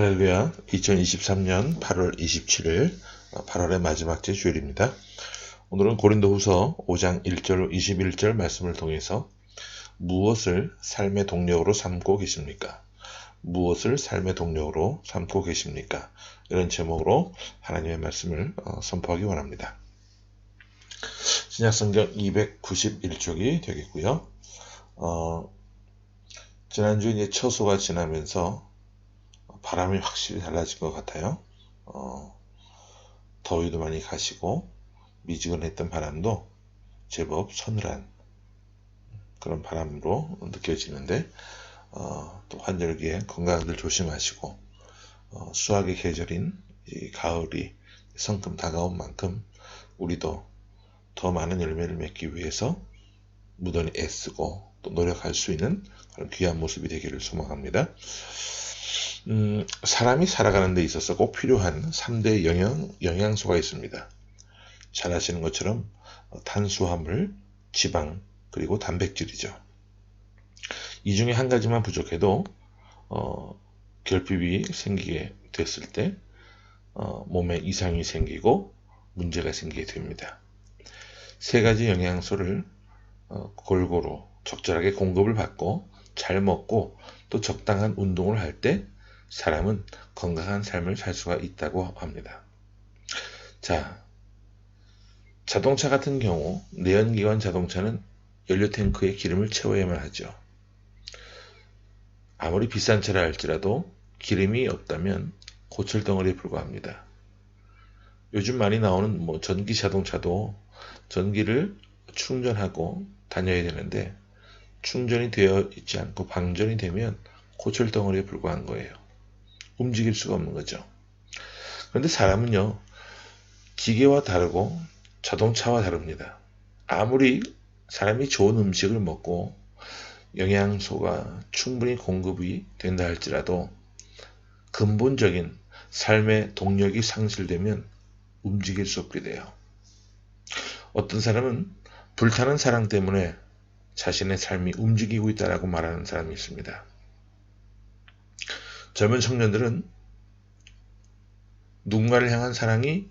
할렐루야. 2023년 8월 27일 8월의 마지막 주 주일입니다. 오늘은 고린도후서 5장 1절 21절 말씀을 통해서 무엇을 삶의 동력으로 삼고 계십니까? 무엇을 삶의 동력으로 삼고 계십니까? 이런 제목으로 하나님의 말씀을 선포하기 원합니다. 신약성경 291쪽이 되겠고요. 지난주 이제 처소가 지나면서 바람이 확실히 달라진 것 같아요. 더위도 많이 가시고 미지근했던 바람도 제법 서늘한 그런 바람으로 느껴지는데 또 환절기에 건강들 조심하시고 수확의 계절인 이 가을이 성큼 다가온 만큼 우리도 더 많은 열매를 맺기 위해서 무던히 애쓰고 또 노력할 수 있는 그런 귀한 모습이 되기를 소망합니다. 사람이 살아가는 데 있어서 꼭 필요한 3대 영양소가 있습니다. 잘 아시는 것처럼 탄수화물, 지방, 그리고 단백질이죠. 이 중에 한 가지만 부족해도 결핍이 생기게 됐을 때 몸에 이상이 생기고 문제가 생기게 됩니다. 세 가지 영양소를 골고루 적절하게 공급을 받고 잘 먹고 또 적당한 운동을 할 때 사람은 건강한 삶을 살 수가 있다고 합니다. 자, 자동차 같은 경우 내연기관 자동차는 연료 탱크에 기름을 채워야만 하죠. 아무리 비싼 차라 할지라도 기름이 없다면 고철덩어리에 불과합니다. 요즘 많이 나오는 전기 자동차도 전기를 충전하고 다녀야 되는데 충전이 되어 있지 않고 방전이 되면 고철덩어리에 불과한 거예요. 움직일 수가 없는 거죠. 그런데 사람은요, 기계와 다르고 자동차와 다릅니다. 아무리 사람이 좋은 음식을 먹고 영양소가 충분히 공급이 된다 할지라도 근본적인 삶의 동력이 상실되면 움직일 수 없게 돼요. 어떤 사람은 불타는 사랑 때문에 자신의 삶이 움직이고 있다라고 말하는 사람이 있습니다. 젊은 청년들은 누군가를 향한 사랑이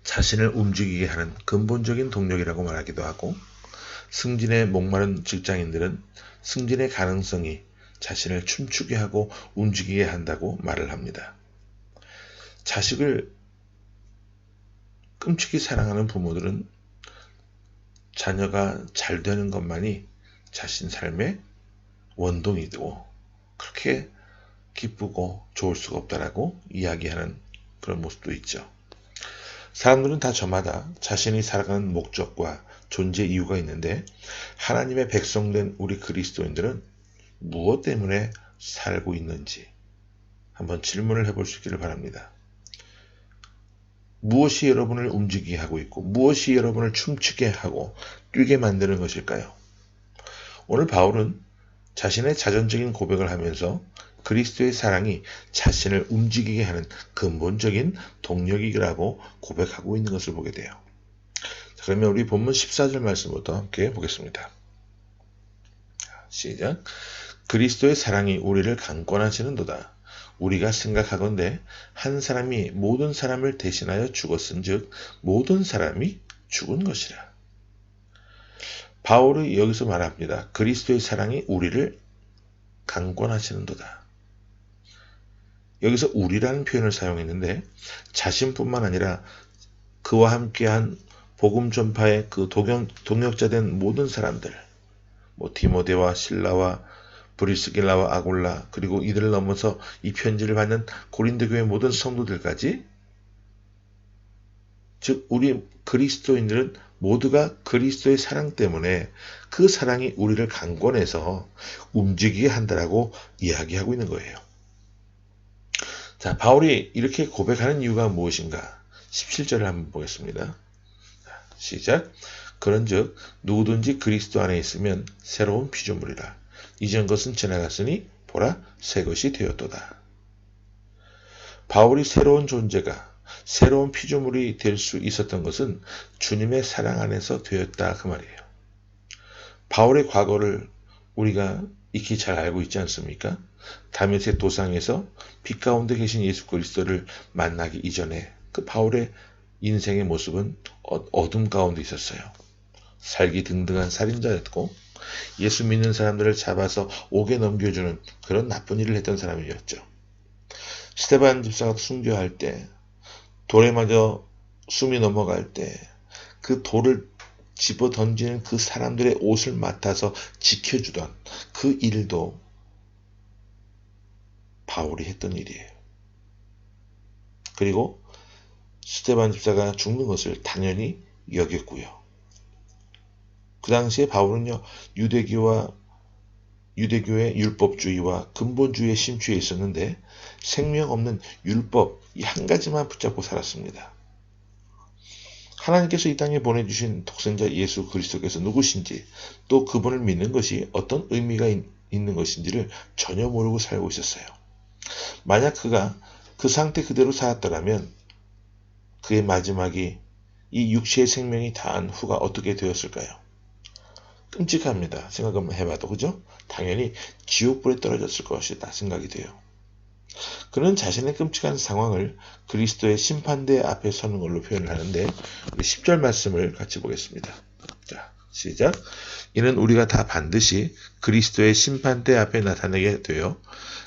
자신을 움직이게 하는 근본적인 동력이라고 말하기도 하고, 승진에 목마른 직장인들은 승진의 가능성이 자신을 춤추게 하고 움직이게 한다고 말을 합니다. 자식을 끔찍이 사랑하는 부모들은 자녀가 잘 되는 것만이 자신 삶의 원동이 되고 그렇게 기쁘고 좋을 수가 없다라고 이야기하는 그런 모습도 있죠. 사람들은 다 저마다 자신이 살아가는 목적과 존재 이유가 있는데 하나님의 백성된 우리 그리스도인들은 무엇 때문에 살고 있는지 한번 질문을 해볼 수 있기를 바랍니다. 무엇이 여러분을 움직이게 하고 있고 무엇이 여러분을 춤추게 하고 뛰게 만드는 것일까요? 오늘 바울은 자신의 자전적인 고백을 하면서 그리스도의 사랑이 자신을 움직이게 하는 근본적인 동력이라고 고백하고 있는 것을 보게 돼요. 자, 그러면 우리 본문 14절 말씀부터 함께 보겠습니다. 시작. 그리스도의 사랑이 우리를 강권하시는도다. 우리가 생각하건대 한 사람이 모든 사람을 대신하여 죽었은즉 모든 사람이 죽은 것이라. 바울이 여기서 말합니다. 그리스도의 사랑이 우리를 강권하시는도다. 여기서 우리라는 표현을 사용했는데 자신뿐만 아니라 그와 함께한 복음 전파의 그 동역자된 모든 사람들, 디모데와 실라와 브리스길라와 아골라, 그리고 이들을 넘어서 이 편지를 받는 고린도 교회 모든 성도들까지, 즉 우리 그리스도인들은 모두가 그리스도의 사랑 때문에 그 사랑이 우리를 강권해서 움직이게 한다라고 이야기하고 있는 거예요. 자, 바울이 이렇게 고백하는 이유가 무엇인가? 17절을 한번 보겠습니다. 시작. 그런즉 누구든지 그리스도 안에 있으면 새로운 피조물이라. 이전 것은 지나갔으니 보라 새 것이 되었도다. 바울이 새로운 존재가 새로운 피조물이 될 수 있었던 것은 주님의 사랑 안에서 되었다 그 말이에요. 바울의 과거를 우리가 익히 잘 알고 있지 않습니까? 다메섹 도상에서 빛 가운데 계신 예수 그리스도를 만나기 이전에 그 바울의 인생의 모습은 어둠 가운데 있었어요. 살기 등등한 살인자였고 예수 믿는 사람들을 잡아서 옥에 넘겨주는 그런 나쁜 일을 했던 사람이었죠. 스데반 집사가 순교할 때 돌에 맞아 숨이 넘어갈 때 그 돌을 집어 던지는 그 사람들의 옷을 맡아서 지켜주던 그 일도 바울이 했던 일이에요. 그리고 스데반 집사가 죽는 것을 당연히 여겼고요. 그 당시에 바울은요, 유대교의 율법주의와 근본주의에 심취해 있었는데 생명 없는 율법 이 한 가지만 붙잡고 살았습니다. 하나님께서 이 땅에 보내주신 독생자 예수 그리스도께서 누구신지 또 그분을 믿는 것이 어떤 의미가 있는 것인지를 전혀 모르고 살고 있었어요. 만약 그가 그 상태 그대로 살았더라면 그의 마지막이 이 육체의 생명이 다한 후가 어떻게 되었을까요? 끔찍합니다. 생각 한번 해봐도 그죠? 당연히 지옥불에 떨어졌을 것이다 생각이 돼요. 그는 자신의 끔찍한 상황을 그리스도의 심판대 앞에 서는 걸로 표현을 하는데 우리 10절 말씀을 같이 보겠습니다. 자, 시작. 이는 우리가 다 반드시 그리스도의 심판대 앞에 나타나게 되어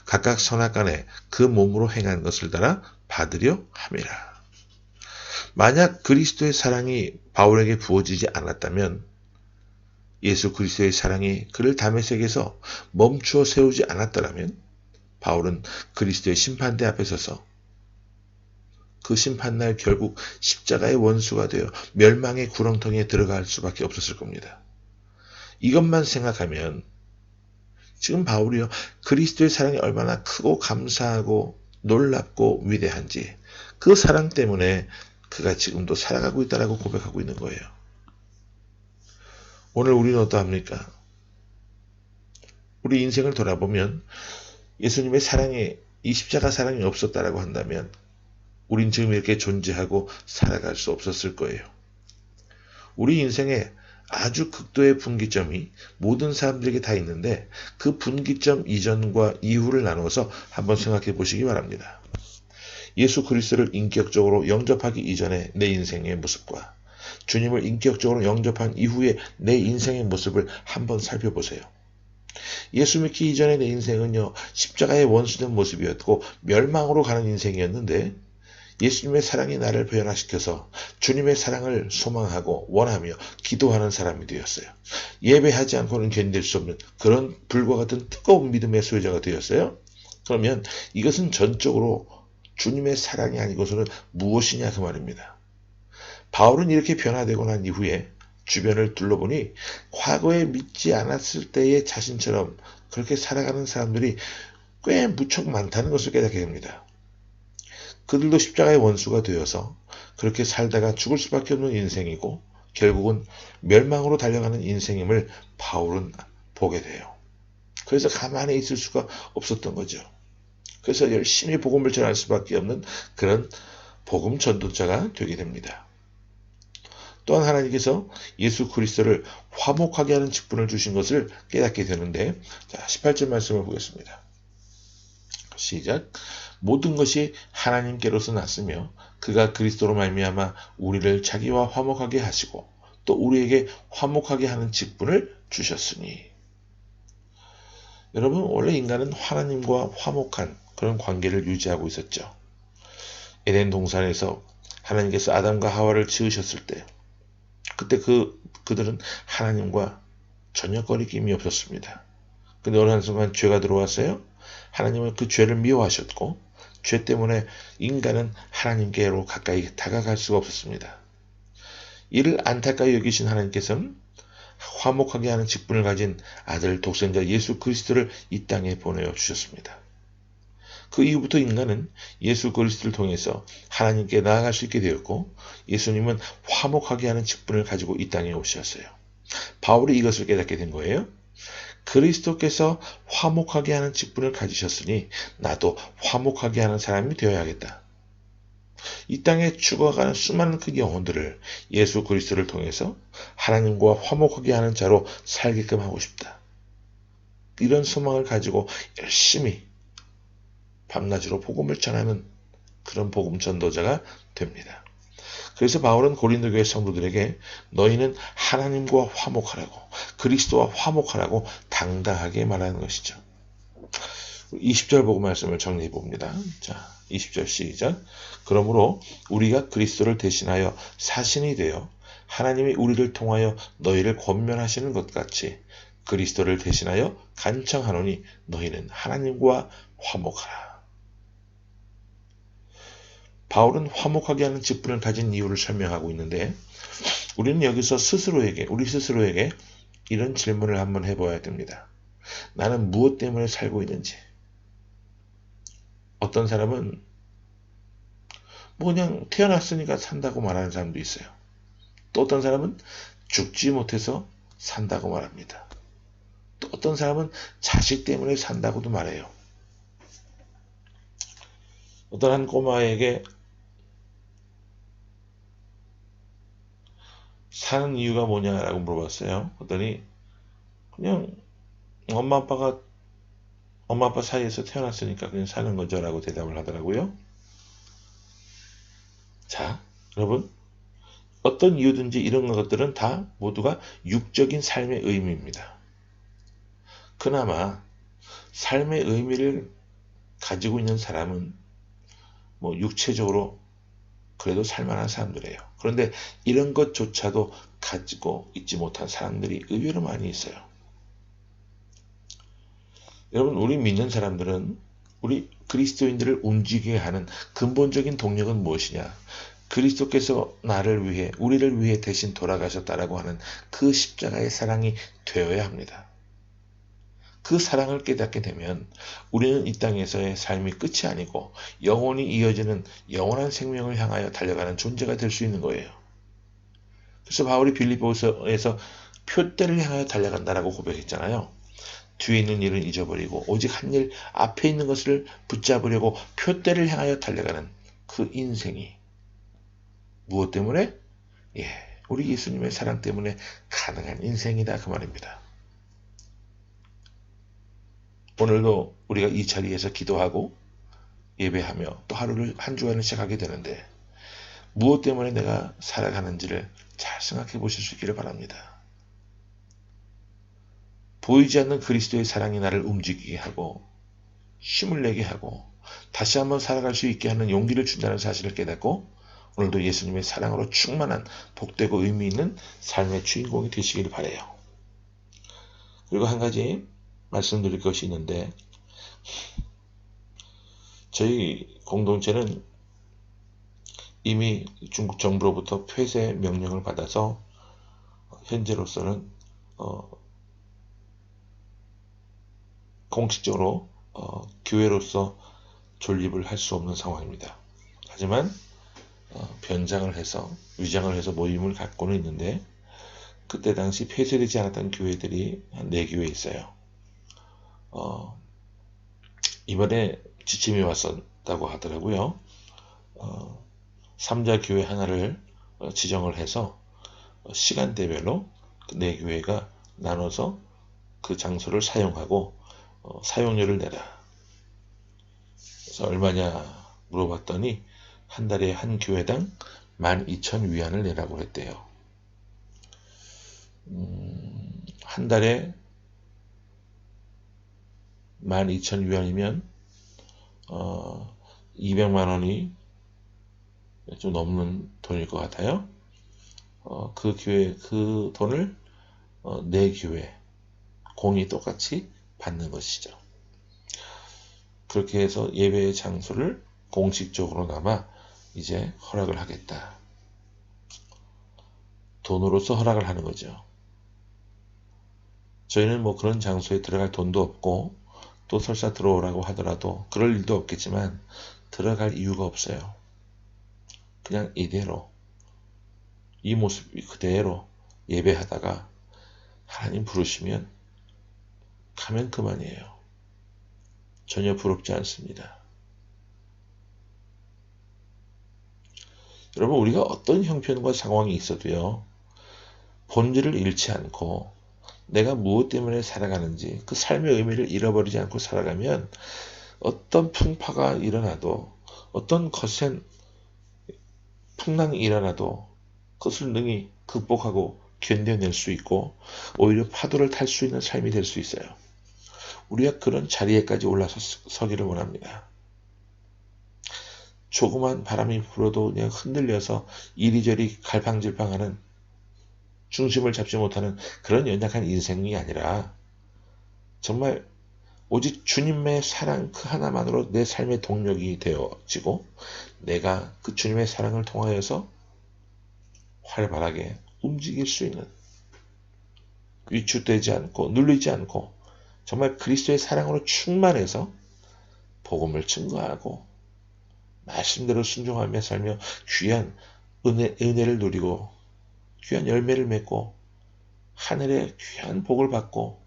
각각 선악간에 그 몸으로 행한 것을 따라 받으려 함이라. 만약 그리스도의 사랑이 바울에게 부어지지 않았다면 예수 그리스도의 사랑이 그를 다메섹에서 멈추어 세우지 않았더라면 바울은 그리스도의 심판대 앞에 서서 그 심판날 결국 십자가의 원수가 되어 멸망의 구렁텅이에 들어갈 수밖에 없었을 겁니다. 이것만 생각하면 지금 바울이요 그리스도의 사랑이 얼마나 크고 감사하고 놀랍고 위대한지 그 사랑 때문에 그가 지금도 살아가고 있다라고 고백하고 있는 거예요. 오늘 우리는 어떠합니까? 우리 인생을 돌아보면 예수님의 사랑에 이 십자가 사랑이 없었다라고 한다면 우린 지금 이렇게 존재하고 살아갈 수 없었을 거예요. 우리 인생에 아주 극도의 분기점이 모든 사람들에게 다 있는데 그 분기점 이전과 이후를 나눠서 한번 생각해 보시기 바랍니다. 예수 그리스도를 인격적으로 영접하기 이전에 내 인생의 모습과 주님을 인격적으로 영접한 이후에 내 인생의 모습을 한번 살펴보세요. 예수 믿기 이전에 내 인생은요 십자가의 원수된 모습이었고 멸망으로 가는 인생이었는데 예수님의 사랑이 나를 변화시켜서 주님의 사랑을 소망하고 원하며 기도하는 사람이 되었어요. 예배하지 않고는 견딜 수 없는 그런 불과 같은 뜨거운 믿음의 소유자가 되었어요. 그러면 이것은 전적으로 주님의 사랑이 아니고서는 무엇이냐 그 말입니다. 바울은 이렇게 변화되고 난 이후에 주변을 둘러보니 과거에 믿지 않았을 때의 자신처럼 그렇게 살아가는 사람들이 꽤 무척 많다는 것을 깨닫게 됩니다. 그들도 십자가의 원수가 되어서 그렇게 살다가 죽을 수밖에 없는 인생이고 결국은 멸망으로 달려가는 인생임을 바울은 보게 돼요. 그래서 가만히 있을 수가 없었던 거죠. 그래서 열심히 복음을 전할 수밖에 없는 그런 복음 전도자가 되게 됩니다. 또한 하나님께서 예수 그리스도를 화목하게 하는 직분을 주신 것을 깨닫게 되는데 자 18절 말씀을 보겠습니다. 시작. 모든 것이 하나님께로서 났으며 그가 그리스도로 말미암아 우리를 자기와 화목하게 하시고 또 우리에게 화목하게 하는 직분을 주셨으니. 여러분 원래 인간은 하나님과 화목한 그런 관계를 유지하고 있었죠. 에덴 동산에서 하나님께서 아담과 하와를 지으셨을 때 그때 그들은 하나님과 전혀 거리낌이 없었습니다. 근데 어느 한순간 죄가 들어왔어요. 하나님은 그 죄를 미워하셨고 죄 때문에 인간은 하나님께로 가까이 다가갈 수가 없었습니다. 이를 안타까이 여기신 하나님께서는 화목하게 하는 직분을 가진 아들 독생자 예수 그리스도를 이 땅에 보내어 주셨습니다. 그 이후부터 인간은 예수 그리스도를 통해서 하나님께 나아갈 수 있게 되었고 예수님은 화목하게 하는 직분을 가지고 이 땅에 오셨어요. 바울이 이것을 깨닫게 된 거예요. 그리스도께서 화목하게 하는 직분을 가지셨으니 나도 화목하게 하는 사람이 되어야겠다. 이 땅에 죽어가는 수많은 그 영혼들을 예수 그리스도를 통해서 하나님과 화목하게 하는 자로 살게끔 하고 싶다. 이런 소망을 가지고 열심히 밤낮으로 복음을 전하는 그런 복음 전도자가 됩니다. 그래서 바울은 고린도 교회 성도들에게 너희는 하나님과 화목하라고, 그리스도와 화목하라고 당당하게 말하는 것이죠. 20절 보고 말씀을 정리해 봅니다. 자, 20절 시작. 그러므로 우리가 그리스도를 대신하여 사신이 되어 하나님이 우리를 통하여 너희를 권면하시는 것 같이 그리스도를 대신하여 간청하노니 너희는 하나님과 화목하라. 바울은 화목하게 하는 직분을 가진 이유를 설명하고 있는데, 우리는 여기서 우리 스스로에게 이런 질문을 한번 해봐야 됩니다. 나는 무엇 때문에 살고 있는지. 어떤 사람은 뭐 그냥 태어났으니까 산다고 말하는 사람도 있어요. 또 어떤 사람은 죽지 못해서 산다고 말합니다. 또 어떤 사람은 자식 때문에 산다고도 말해요. 어떤 한 꼬마에게 사는 이유가 뭐냐라고 물어봤어요. 그랬더니 그냥 엄마 아빠 사이에서 태어났으니까 그냥 사는 거죠 라고 대답을 하더라고요. 자, 여러분, 어떤 이유든지 이런 것들은 다 모두가 육적인 삶의 의미입니다. 그나마 삶의 의미를 가지고 있는 사람은 뭐 육체적으로 그래도 살만한 사람들이에요. 그런데 이런 것조차도 가지고 있지 못한 사람들이 의외로 많이 있어요. 여러분, 우리 믿는 사람들은 우리 그리스도인들을 움직이게 하는 근본적인 동력은 무엇이냐? 그리스도께서 나를 위해, 우리를 위해 대신 돌아가셨다라고 하는 그 십자가의 사랑이 되어야 합니다. 그 사랑을 깨닫게 되면 우리는 이 땅에서의 삶이 끝이 아니고 영원히 이어지는 영원한 생명을 향하여 달려가는 존재가 될 수 있는 거예요. 그래서 바울이 빌립보서에서 표대를 향하여 달려간다라고 고백했잖아요. 뒤에 있는 일은 잊어버리고 오직 한 일 앞에 있는 것을 붙잡으려고 표대를 향하여 달려가는 그 인생이 무엇 때문에? 우리 예수님의 사랑 때문에 가능한 인생이다 그 말입니다. 오늘도 우리가 이 자리에서 기도하고 예배하며 또 한 주간을 시작하게 되는데 무엇 때문에 내가 살아가는지를 잘 생각해 보실 수 있기를 바랍니다. 보이지 않는 그리스도의 사랑이 나를 움직이게 하고 힘을 내게 하고 다시 한번 살아갈 수 있게 하는 용기를 준다는 사실을 깨닫고 오늘도 예수님의 사랑으로 충만한 복되고 의미 있는 삶의 주인공이 되시길 바라요. 그리고 한 가지 말씀드릴 것이 있는데, 저희 공동체는 이미 중국 정부로부터 폐쇄 명령을 받아서 현재로서는 공식적으로 교회로서 존립을 할 수 없는 상황입니다. 하지만 변장을 해서 위장을 해서 모임을 갖고는 있는데, 그때 당시 폐쇄되지 않았던 교회들이 한 4교회 있어요. 이번에 지침이 왔었다고 하더라고요. 3자 교회 하나를 지정을 해서 시간대별로 4교회가 나눠서 그 장소를 사용하고 사용료를 내라. 그래서 얼마냐 물어봤더니 한 달에 한 교회당 12,000위안을 내라고 했대요. 한 달에 12,000위안이면 200만 원이 좀 넘는 돈일 것 같아요. 그 돈을 4교회 공이 똑같이 받는 것이죠. 그렇게 해서 예배의 장소를 공식적으로나마 이제 허락을 하겠다. 돈으로서 허락을 하는 거죠. 저희는 뭐 그런 장소에 들어갈 돈도 없고 또 설사 들어오라고 하더라도 그럴 일도 없겠지만 들어갈 이유가 없어요. 그냥 이대로 이 모습 그대로 예배하다가 하나님 부르시면 가면 그만이에요. 전혀 부럽지 않습니다. 여러분, 우리가 어떤 형편과 상황이 있어도요, 본질을 잃지 않고 내가 무엇 때문에 살아가는지 그 삶의 의미를 잃어버리지 않고 살아가면 어떤 풍파가 일어나도, 어떤 거센 풍랑이 일어나도 그것을 능히 극복하고 견뎌낼 수 있고 오히려 파도를 탈 수 있는 삶이 될 수 있어요. 우리가 그런 자리에까지 올라서기를 원합니다. 조그만 바람이 불어도 그냥 흔들려서 이리저리 갈팡질팡하는, 중심을 잡지 못하는 그런 연약한 인생이 아니라 정말 오직 주님의 사랑 그 하나만으로 내 삶의 동력이 되어지고 내가 그 주님의 사랑을 통하여서 활발하게 움직일 수 있는, 위축되지 않고 눌리지 않고 정말 그리스도의 사랑으로 충만해서 복음을 증거하고 말씀대로 순종하며 살며 귀한 은혜를 누리고 귀한 열매를 맺고 하늘의 귀한 복을 받고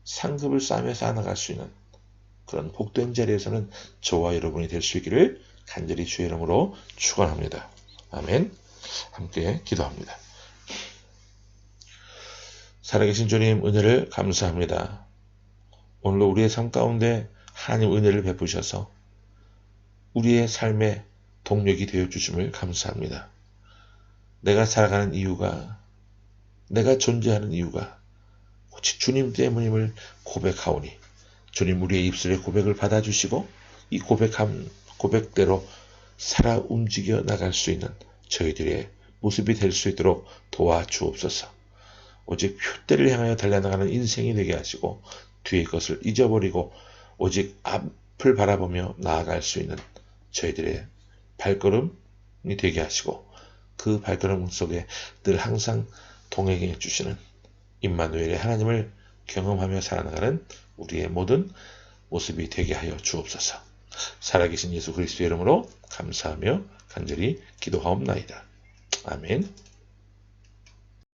상급을 쌓으며 쌓아나갈 수 있는 그런 복된 자리에서는 저와 여러분이 될 수 있기를 간절히 주의 이름으로 축원합니다. 아멘. 함께 기도합니다. 살아계신 주님 은혜를 감사합니다. 오늘도 우리의 삶 가운데 하나님 은혜를 베푸셔서 우리의 삶의 동력이 되어주심을 감사합니다. 내가 살아가는 이유가, 내가 존재하는 이유가 오직 주님 때문임을 고백하오니 주님 우리의 입술의 고백을 받아주시고 이 고백대로 살아 움직여 나갈 수 있는 저희들의 모습이 될 수 있도록 도와주옵소서. 오직 표대를 향하여 달려나가는 인생이 되게 하시고 뒤의 것을 잊어버리고 오직 앞을 바라보며 나아갈 수 있는 저희들의 발걸음이 되게 하시고 그 발걸음 속에 늘 항상 동행해 주시는 임마누엘의 하나님을 경험하며 살아나가는 우리의 모든 모습이 되게 하여 주옵소서. 살아계신 예수 그리스도의 이름으로 감사하며 간절히 기도하옵나이다. 아멘.